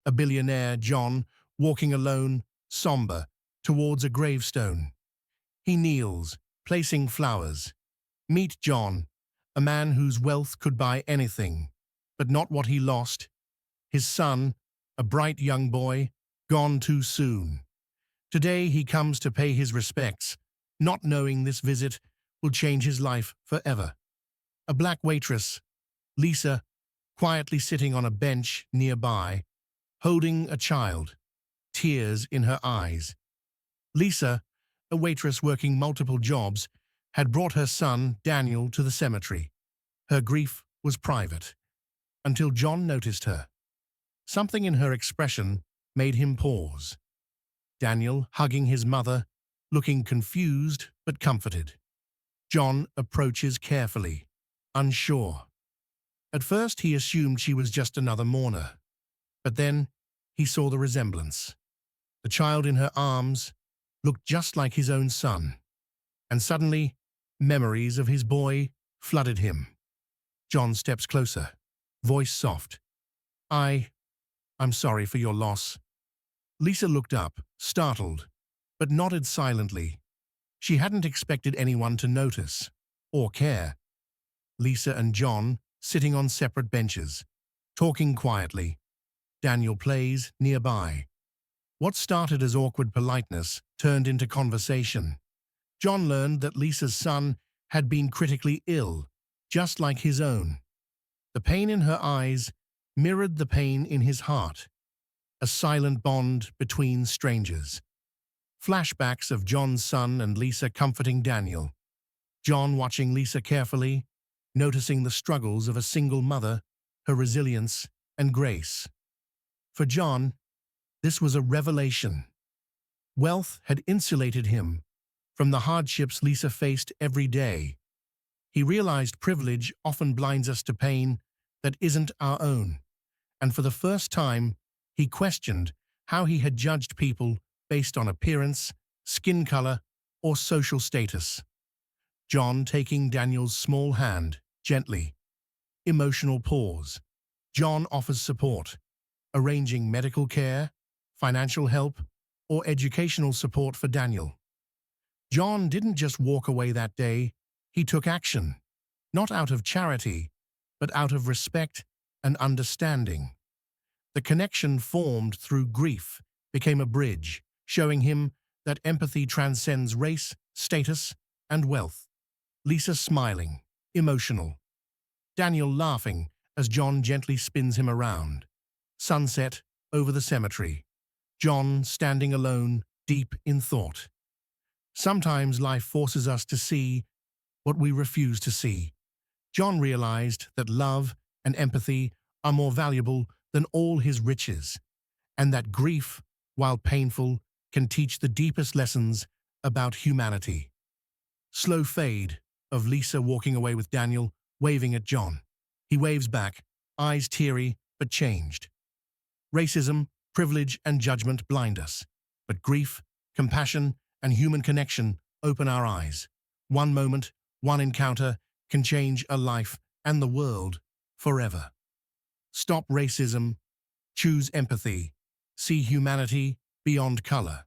a billionaire, John, walking alone, somber, towards a gravestone. He kneels, placing flowers. Meet John, a man whose wealth could buy anything, but not what he lost. His son, a bright young boy, gone too soon. Today he comes to pay his respects, not knowing this visit will change his life forever. A black waitress, Lisa, quietly sitting on a bench nearby, holding a child, tears in her eyes. Lisa, a waitress working multiple jobs, had brought her son, Daniel, to the cemetery. Her grief was private, until John noticed her. Something in her expression made him pause. Daniel, hugging his mother, looking confused but comforted. John approaches carefully, unsure. At first he assumed she was just another mourner, but then he saw the resemblance. The child in her arms looked just like his own son, and suddenly memories of his boy flooded him. John steps closer, voice soft. I'm sorry for your loss." Lisa looked up, startled, but nodded silently. She hadn't expected anyone to notice or care. Lisa and John, sitting on separate benches, talking quietly. Daniel plays nearby. What started as awkward politeness turned into conversation. John learned that Lisa's son had been critically ill, just like his own. The pain in her eyes mirrored the pain in his heart, a silent bond between strangers. Flashbacks of John's son and Lisa comforting Daniel. John watching Lisa carefully, noticing the struggles of a single mother, her resilience and grace. For John, this was a revelation. Wealth had insulated him from the hardships Lisa faced every day. He realized privilege often blinds us to pain that isn't our own, and for the first time, he questioned how he had judged people based on appearance, skin color, or social status. John taking Daniel's small hand, gently. Emotional pause. John offers support, arranging medical care, financial help, or educational support for Daniel. John didn't just walk away that day, he took action, not out of charity, but out of respect and understanding. The connection formed through grief became a bridge, showing him that empathy transcends race, status, and wealth. Lisa smiling, emotional. Daniel laughing as John gently spins him around. Sunset over the cemetery. John standing alone, deep in thought. Sometimes life forces us to see what we refuse to see. John realized that love and empathy are more valuable than all his riches, and that grief, while painful, can teach the deepest lessons about humanity. Slow fade of Lisa walking away with Daniel, waving at John. He waves back, eyes teary but changed. Racism, privilege, and judgment blind us, but grief, compassion, and human connection open our eyes. One moment, one encounter can change a life and the world forever. Stop racism, choose empathy, see humanity beyond color.